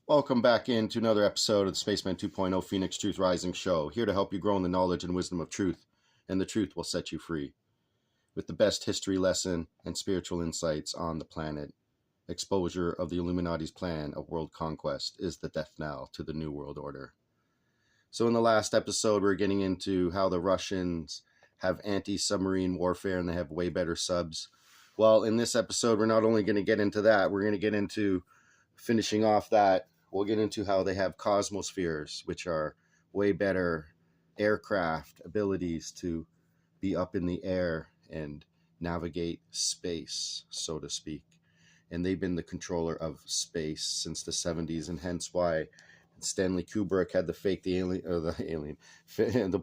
Welcome back into another episode of the Spaceman 2.0 Phoenix Truth Rising Show, here to help you grow in the knowledge and wisdom of truth, and the truth will set you free. With the best history lesson and spiritual insights on the planet, exposure of the Illuminati's plan of world conquest is the death knell to the New World Order. So in the last episode, we're getting into how the Russians have anti-submarine warfare and they have way better subs. Well, in this episode, we're not only going to get into that, we're going to get into finishing off that. We'll get into how they have COSMOSPHERES, which are way better aircraft abilities to be up in the air and navigate space, so to speak. And they've been the controller of space since the 70s, and hence why Stanley Kubrick had to fake the alien, or the alien.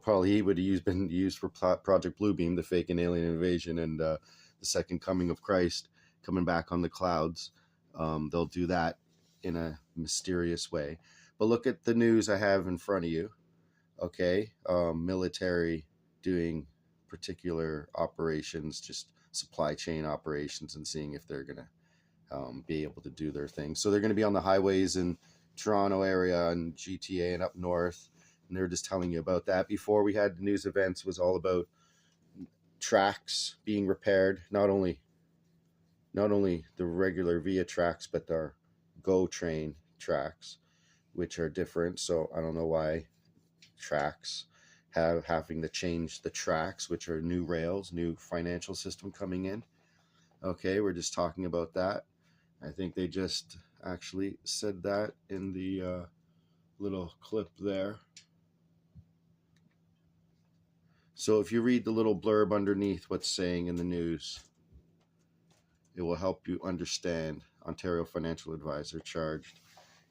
Probably he would have been used for Project Bluebeam, the fake an alien invasion, and the second coming of Christ coming back on the clouds. They'll do that in a mysterious way. But look at the news I have in front of you. Okay, military doing particular operations, just supply chain operations, and seeing if they're gonna be able to do their thing. So they're going to be on the highways in Toronto area and GTA and up north, and they're just telling you about that. Before we had the news events, was all about tracks being repaired, not only the regular via tracks, but our GO train tracks, which are different. So I don't know why tracks having to change the tracks, which are new rails, new financial system coming in. Okay, we're just talking about that. I think they just actually said that in the little clip there. So if you read the little blurb underneath what's saying in the news, it will help you understand. Ontario Financial Advisor charged.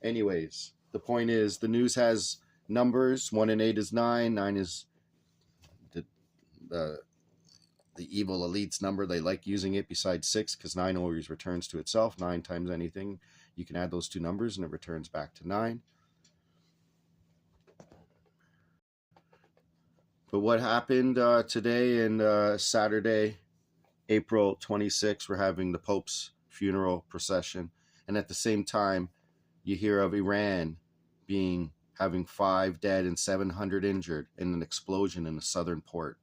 Anyways, the point is, the news has numbers. 1 and 8 is 9. 9 is the evil elite's number. They like using it besides 6 because 9 always returns to itself. 9 times anything. You can add those two numbers and it returns back to 9. But what happened today and Saturday, April 26th, we're having the Pope's funeral procession. And at the same time, you hear of Iran having 5 dead and 700 injured in an explosion in a southern port.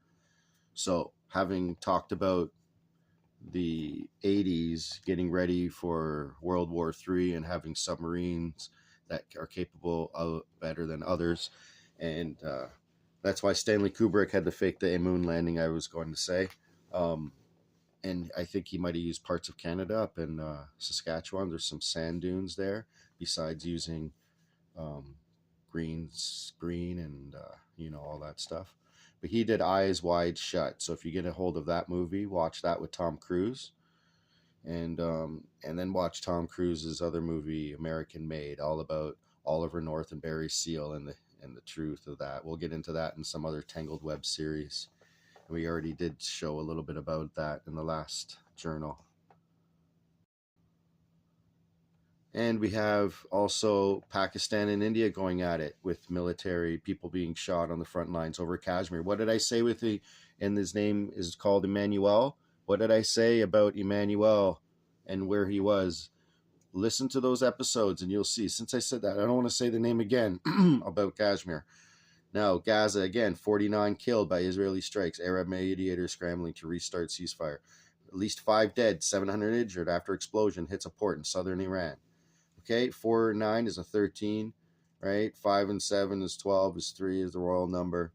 So having talked about the 80s getting ready for World War III and having submarines that are capable of better than others. And that's why Stanley Kubrick had to fake the moon landing, I was going to say. And I think he might have used parts of Canada up in Saskatchewan. There's some sand dunes there, besides using green screen and, all that stuff. But he did Eyes Wide Shut. So if you get a hold of that movie, watch that with Tom Cruise. And then watch Tom Cruise's other movie, American Made, all about Oliver North and Barry Seal and the truth of that. We'll get into that in some other Tangled Web series. We already did show a little bit about that in the last journal. And we have also Pakistan and India going at it with military people being shot on the front lines over Kashmir. What did I say and his name is called Emmanuel? What did I say about Emmanuel and where he was? Listen to those episodes and you'll see. Since I said that, I don't want to say the name again about Kashmir. Now, Gaza, again, 49 killed by Israeli strikes. Arab mediators scrambling to restart ceasefire. At least 5 dead, 700 injured after explosion hits a port in southern Iran. Okay, 4 and 9 is a 13, right? 5 and 7 is 12, is 3 is the royal number.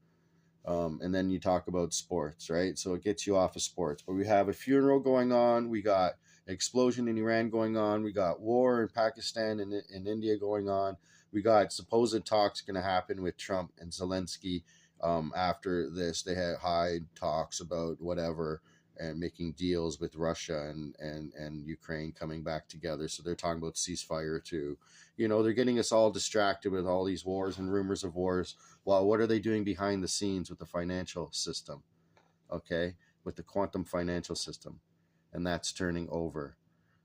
And then you talk about sports, right? So it gets you off of sports. But we have a funeral going on. We got an explosion in Iran going on. We got war in Pakistan and India going on. We got supposed talks going to happen with Trump and Zelensky after this. They had high talks about whatever and making deals with Russia and Ukraine coming back together. So they're talking about ceasefire too. They're getting us all distracted with all these wars and rumors of wars. Well, what are they doing behind the scenes with the financial system? Okay, with the quantum financial system. And that's turning over.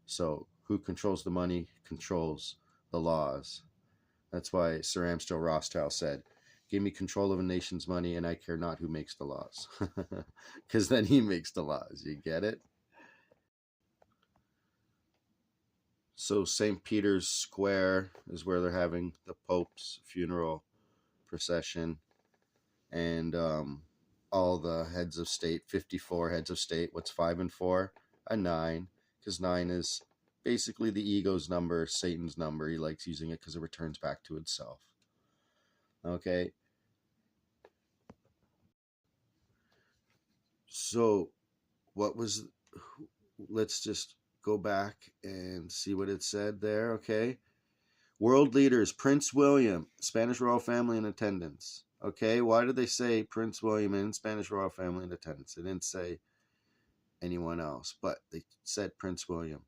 So who controls the money controls the laws. That's why Sir Amstel Rothschild said, "Give me control of a nation's money and I care not who makes the laws." Because then he makes the laws. You get it? So St. Peter's Square is where they're having the Pope's funeral procession, and all the heads of state, 54 heads of state. What's 5 and 4? A 9, because 9 is basically the ego's number, Satan's number. He likes using it because it returns back to itself. Okay. So what was, let's just go back and see what it said there. Okay. World leaders, Prince William, Spanish royal family in attendance. Okay, why did they say Prince William and Spanish royal family in attendance? They didn't say anyone else, but they said Prince William.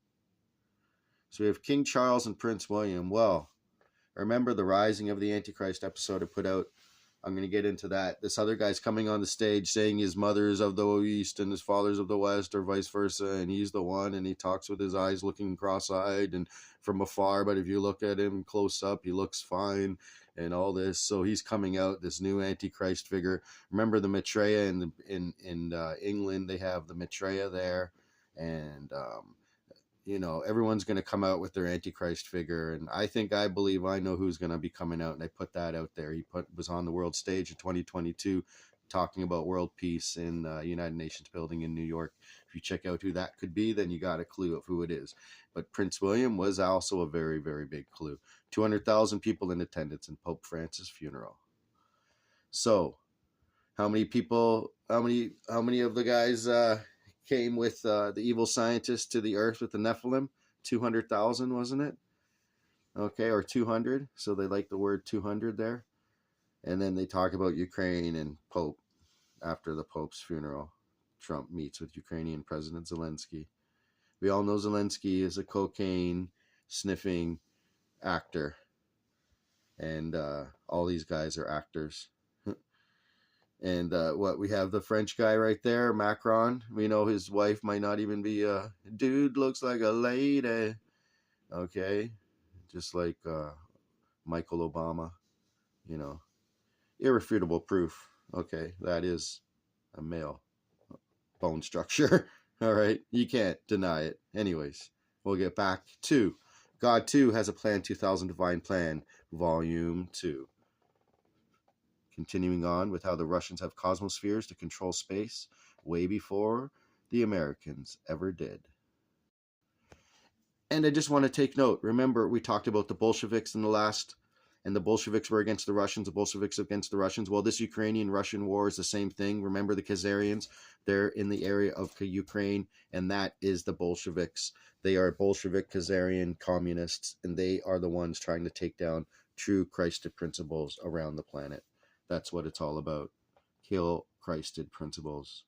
So we have King Charles and Prince William. Well, remember the Rising of the Antichrist episode I put out? I'm going to get into that. This other guy's coming on the stage saying his mother is of the East and his father's of the West, or vice versa, and he's the one, and he talks with his eyes looking cross-eyed and from afar, but if you look at him close up, he looks fine, and all this. So he's coming out, this new Antichrist figure. Remember the Maitreya in England, they have the Maitreya there, and you know, everyone's going to come out with their Antichrist figure. And I believe I know who's going to be coming out. And I put that out there. He was on the world stage in 2022 talking about world peace in the United Nations building in New York. If you check out who that could be, then you got a clue of who it is. But Prince William was also a very, very big clue. 200,000 people in attendance in Pope Francis' funeral. So how many people, how many of the guys came with the evil scientists to the earth with the Nephilim? 200,000, wasn't it? Okay, or 200. So they like the word 200 there. And then they talk about Ukraine and Pope after the Pope's funeral. Trump meets with Ukrainian President Zelensky. We all know Zelensky is a cocaine sniffing actor. And all these guys are actors. And what we have the French guy right there, Macron. We know his wife might not even be a dude, looks like a lady. Okay, just like Michael Obama, you know, irrefutable proof. Okay, that is a male bone structure. All right, you can't deny it. Anyways, we'll get back to God 2 has a plan, 2000 Divine Plan, Volume 2. Continuing on with how the Russians have cosmospheres to control space way before the Americans ever did. And I just want to take note. Remember, we talked about the Bolsheviks in the last, and the Bolsheviks were against the Russians, the Bolsheviks against the Russians. Well, this Ukrainian-Russian war is the same thing. Remember the KHAZARIANs? They're in the area of Ukraine, and that is the Bolsheviks. They are Bolshevik, KHAZARIan communists, and they are the ones trying to take down true Christed principles around the planet. That's what it's all about. Kill Christed principles.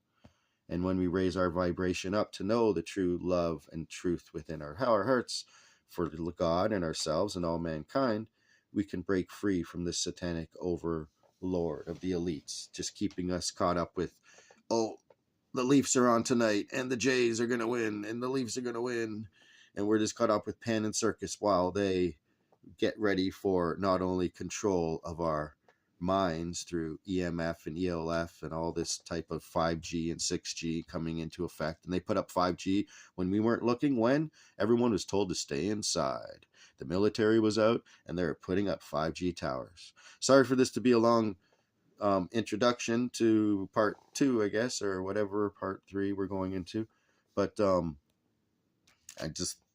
And when we raise our vibration up to know the true love and truth within our hearts for God and ourselves and all mankind, we can break free from this satanic overlord of the elites, just keeping us caught up with, oh, the Leafs are on tonight, and the Jays are going to win, and the Leafs are going to win. And we're just caught up with pan and circus while they get ready for not only control of our minds through EMF and ELF and all this type of 5G and 6G coming into effect. And they put up 5G when we weren't looking, when everyone was told to stay inside. The military was out and they were putting up 5G towers. Sorry for this to be a long introduction to part 2, I guess, or whatever part 3 we're going into. But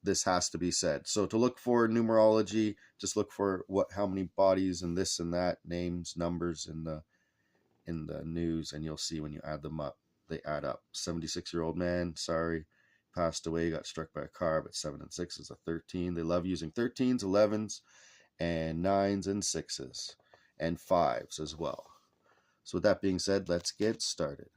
this has to be said. So to look for numerology, just look for how many bodies and this and that, names, numbers in the news, and you'll see when you add them up, they add up. 76-year-old man, sorry, passed away, got struck by a car, but 7 and 6 is a 13. They love using 13s, 11s, and 9s and 6s, and 5s as well. So with that being said, let's get started.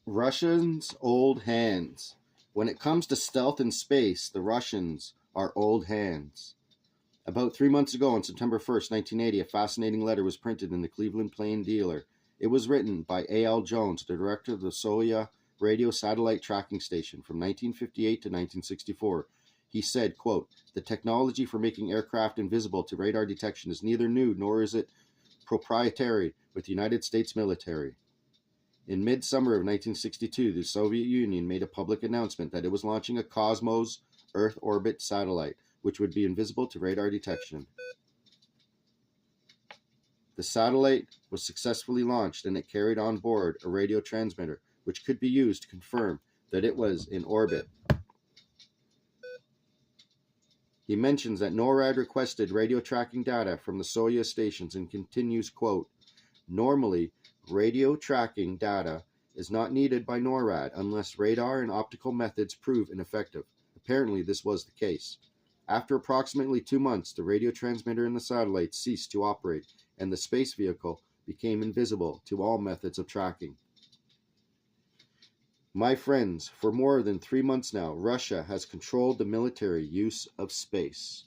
Russians' old hands. When it comes to stealth in space, the Russians are old hands. About 3 months ago, on September 1st, 1980, a fascinating letter was printed in the Cleveland Plain Dealer. It was written by A.L. Jones, the director of the Soya radio satellite tracking station from 1958 to 1964. He said, quote, "The technology for making aircraft invisible to radar detection is neither new nor is it proprietary with the United States military. In mid-summer of 1962, the Soviet Union made a public announcement that it was launching a Cosmos Earth orbit satellite, which would be invisible to radar detection. The satellite was successfully launched, and it carried on board a radio transmitter, which could be used to confirm that it was in orbit. He mentions that NORAD requested radio tracking data from the Soyuz stations and continues, quote, "Normally, radio tracking data is not needed by NORAD unless radar and optical methods prove ineffective." Apparently, this was the case. After approximately 2 months, the radio transmitter in the satellite ceased to operate, and the space vehicle became invisible to all methods of tracking. My friends, for more than 3 months now, Russia has controlled the military use of space.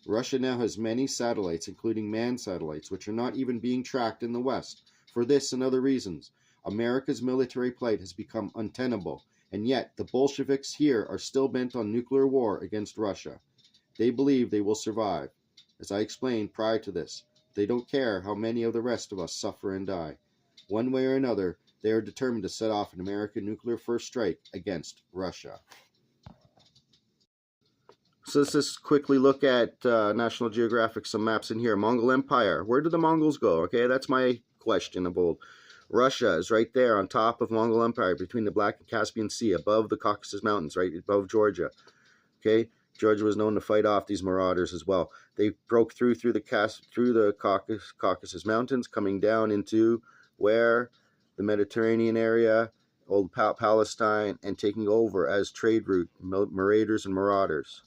Russia now has many satellites, including manned satellites, which are not even being tracked in the West. For this and other reasons, America's military plight has become untenable, and yet the Bolsheviks here are still bent on nuclear war against Russia. They believe they will survive. As I explained prior to this, they don't care how many of the rest of us suffer and die. One way or another, they are determined to set off an American nuclear first strike against Russia. So let's just quickly look at National Geographic, some maps in here. Mongol Empire. Where did the Mongols go? Okay, that's my question of old. Russia is right there on top of Mongol Empire, between the Black and Caspian Sea, above the Caucasus Mountains, right above Georgia. Okay, Georgia was known to fight off these marauders as well. They broke through the Caucasus Mountains, coming down into where the Mediterranean area, old Palestine, and taking over as trade route, raiders and marauders.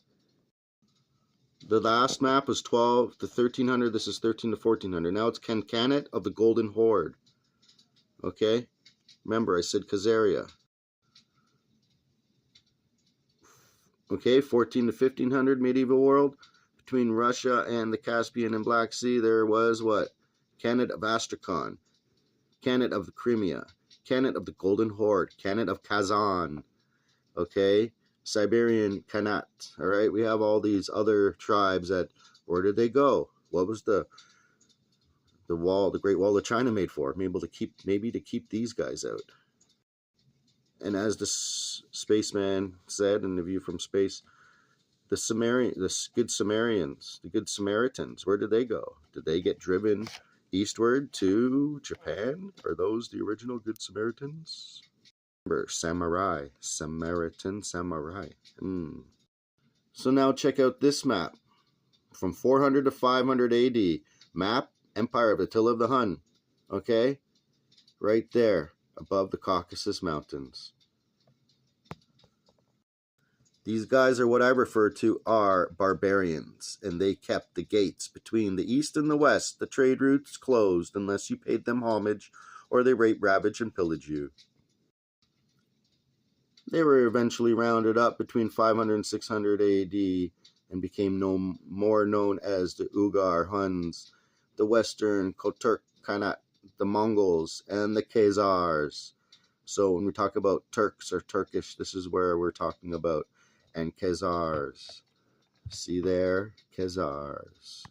The last map was 12 to 1300. This is 13 to 1400. Now it's Kankanet of the Golden Horde. Okay? Remember, I said Khazaria. Okay, 14 to 1500 medieval world. Between Russia and the Caspian and Black Sea, there was what? Khanate of Astrakhan, Khanate of the Crimea, Khanate of the Golden Horde, Khanate of Kazan. Okay? Siberian Khanate. All right, we have all these other tribes that, where did they go? What was the wall, the Great Wall of China made for? Maybe to keep these guys out. And as the spaceman said in The View from Space, the Good Samaritans, where did they go? Did they get driven eastward to Japan? Are those the original Good Samaritans? Remember, Samaritan samurai. So now check out this map. From 400 to 500 AD. Map, Empire of Attila of the Hun. Okay? Right there, above the Caucasus Mountains. These guys are what I refer to are barbarians, and they kept the gates between the east and the west, the trade routes, closed unless you paid them homage, or they rape, ravage, and pillage you. They were eventually rounded up between 500 and 600 AD and became more known as the Ugar Huns, the Western Koturk Khanate, the Mongols, and the KHAZARs. So when we talk about Turks or Turkish, this is where we're talking about. And KHAZARs. See there? KHAZARs.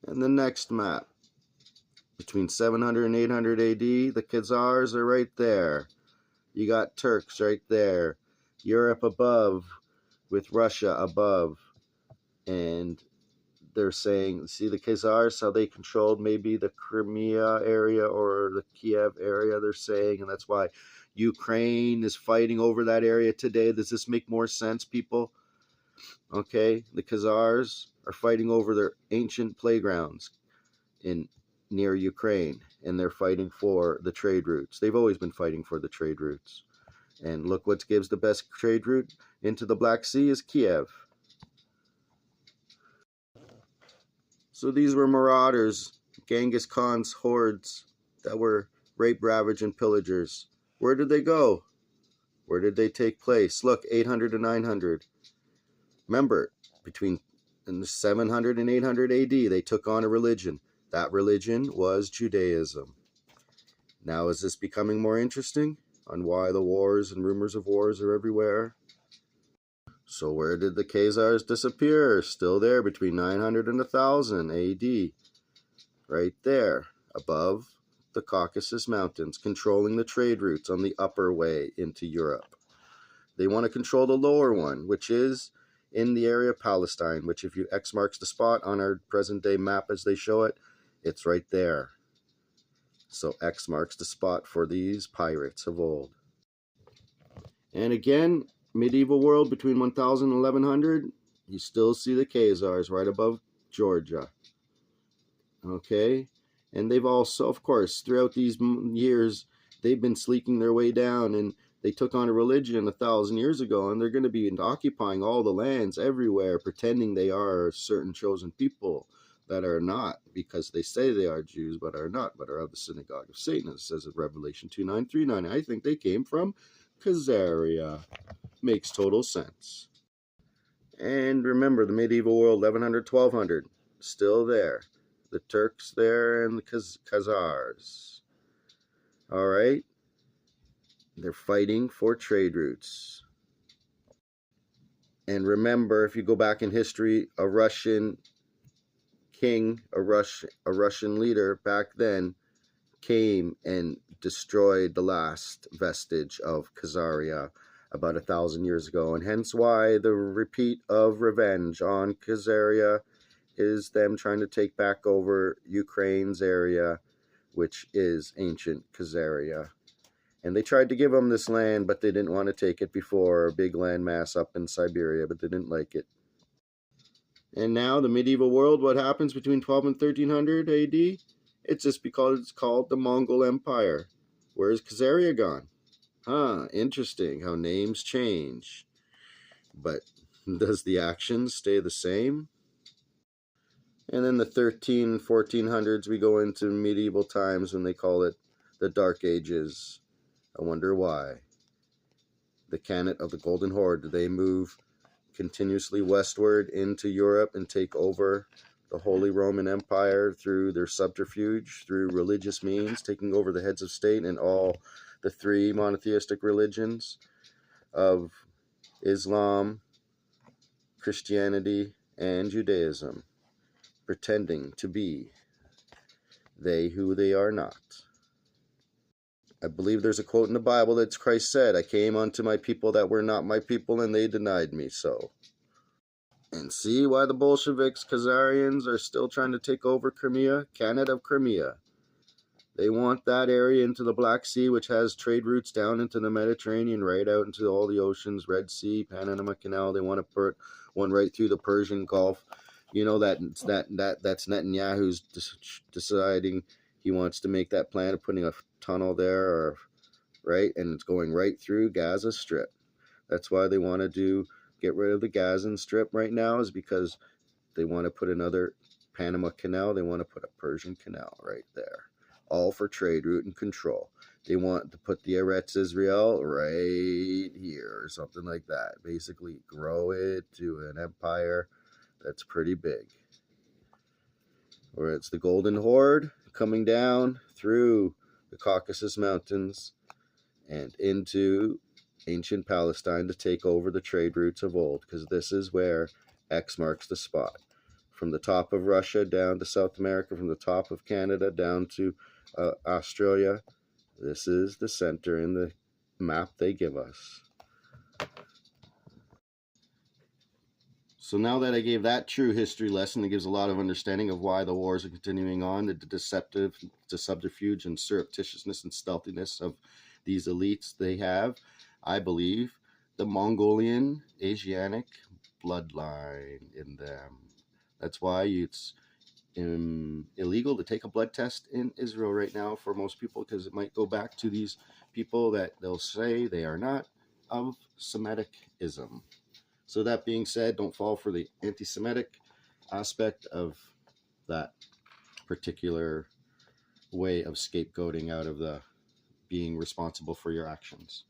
And the next map. Between 700 and 800 AD, the KHAZARs are right there. You got Turks right there. Europe above, with Russia above. And they're saying, see the KHAZARs, how they controlled maybe the Crimea area or the Kiev area, they're saying, and that's why Ukraine is fighting over that area today. Does this make more sense, people? Okay, the KHAZARs are fighting over their ancient playgrounds near Ukraine, and they're fighting for the trade routes. They've always been fighting for the trade routes. And look what gives the best trade route into the Black Sea is Kiev. So these were marauders, Genghis Khan's hordes that were rape, ravage, and pillagers. Where did they go? Where did they take place? Look, 800 to 900. Remember, between 700 and 800 AD, they took on a religion. That religion was Judaism. Now is this becoming more interesting on why the wars and rumors of wars are everywhere? So where did the KHAZARs disappear? Still there between 900 and 1000 AD. Right there, above the Caucasus Mountains, controlling the trade routes on the upper way into Europe. They want to control the lower one, which is in the area of Palestine, which if you X marks the spot on our present day map as they show it, it's right there. So X marks the spot for these pirates of old. And again, medieval world between 1000 and 1100, you still see the KHAZARs right above Georgia. Okay? And they've also, of course, throughout these years, they've been sleeking their way down, and they took on a religion 1,000 years ago, and they're going to be occupying all the lands everywhere, pretending they are certain chosen people that are not, because they say they are Jews, but are not, but are of the synagogue of Satan. It says in Revelation 2:9-3:9. I think they came from KHAZARIA. Makes total sense. And remember, the medieval world, 1100, 1200, still there. The Turks there and the Khazars. All right? They're fighting for trade routes. And remember, if you go back in history, a Russian king, a Russian leader back then came and destroyed the last vestige of KHAZARIA about 1,000 years ago. And hence why the repeat of revenge on KHAZARIA is them trying to take back over Ukraine's area, which is ancient KHAZARIA. And they tried to give them this land, but they didn't want to take it before, a big landmass up in Siberia, but they didn't like it. And now the medieval world, what happens between 12 and 1300 AD? It's just because it's called the Mongol Empire. Where's KHAZARIA gone? Interesting how names change. But does the action stay the same? And then the 13 and 1400s, we go into medieval times when they call it the Dark Ages. I wonder why. The Khanate of the Golden Horde, do they move continuously westward into Europe and take over the Holy Roman Empire through their subterfuge, through religious means, taking over the heads of state and all the three monotheistic religions of Islam, Christianity, and Judaism, pretending to be they who they are not. I believe there's a quote in the Bible that Christ said, I came unto my people that were not my people, and they denied me so. And see why the Bolsheviks, Khazarians, are still trying to take over Crimea, Khanate of Crimea. They want that area into the Black Sea, which has trade routes down into the Mediterranean, right out into all the oceans, Red Sea, Panama Canal. They want to put one right through the Persian Gulf. You know that's Netanyahu's deciding he wants to make that plan of putting a tunnel there, or right, and it's going right through Gaza Strip. That's why they want to get rid of the Gaza Strip right now, is because they want to put another Panama Canal. They want to put a Persian Canal right there, all for trade route and control. They want to put the Eretz Israel right here or something like that. Basically grow it to an empire that's pretty big. Or it's the Golden Horde coming down through the Caucasus Mountains and into ancient Palestine to take over the trade routes of old, because this is where X marks the spot. From the top of Russia down to South America, from the top of Canada down to Australia, this is the center in the map they give us. So now that I gave that true history lesson, it gives a lot of understanding of why the wars are continuing on, the subterfuge and surreptitiousness and stealthiness of these elites they have. I believe the Mongolian, Asiatic bloodline in them. That's why it's illegal to take a blood test in Israel right now for most people, because it might go back to these people that they'll say they are not of Semitic-ism. So that being said, don't fall for the anti-Semitic aspect of that particular way of scapegoating out of the being responsible for your actions.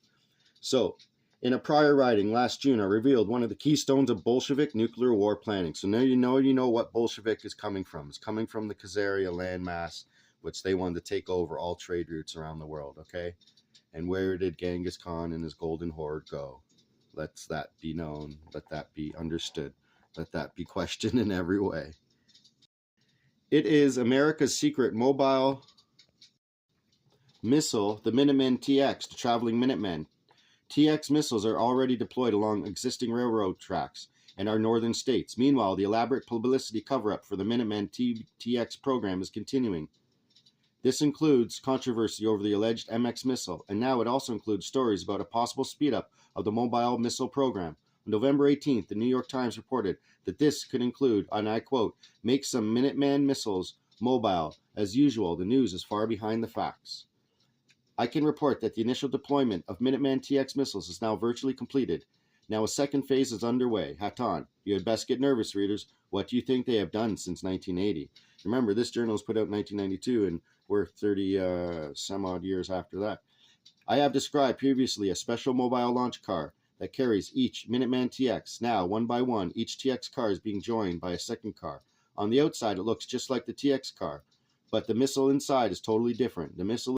So, in a prior writing last June, I revealed one of the keystones of Bolshevik nuclear war planning. So now you know what Bolshevik is coming from. It's coming from the KHAZARIA landmass, which they wanted to take over all trade routes around the world, okay? And where did Genghis Khan and his Golden Horde go? Let that be known. Let that be understood. Let that be questioned in every way. It is America's secret mobile missile, the Minuteman TX, the traveling Minuteman. TX missiles are already deployed along existing railroad tracks in our northern states. Meanwhile, the elaborate publicity cover-up for the Minuteman TX program is continuing. This includes controversy over the alleged MX missile, and now it also includes stories about a possible speed-up of the mobile missile program. On November 18th, the New York Times reported that this could include, and I quote, make some Minuteman missiles mobile. As usual, the news is far behind the facts. I can report that the initial deployment of Minuteman TX missiles is now virtually completed. Now a second phase is underway. HATONN. You had best get nervous, readers. What do you think they have done since 1980? Remember, this journal was put out in 1992, and we're 30 some odd years after that. I have described previously a special mobile launch car that carries each Minuteman TX. Now, one by one, each TX car is being joined by a second car. On the outside, it looks just like the TX car, but the missile inside is totally different. The missile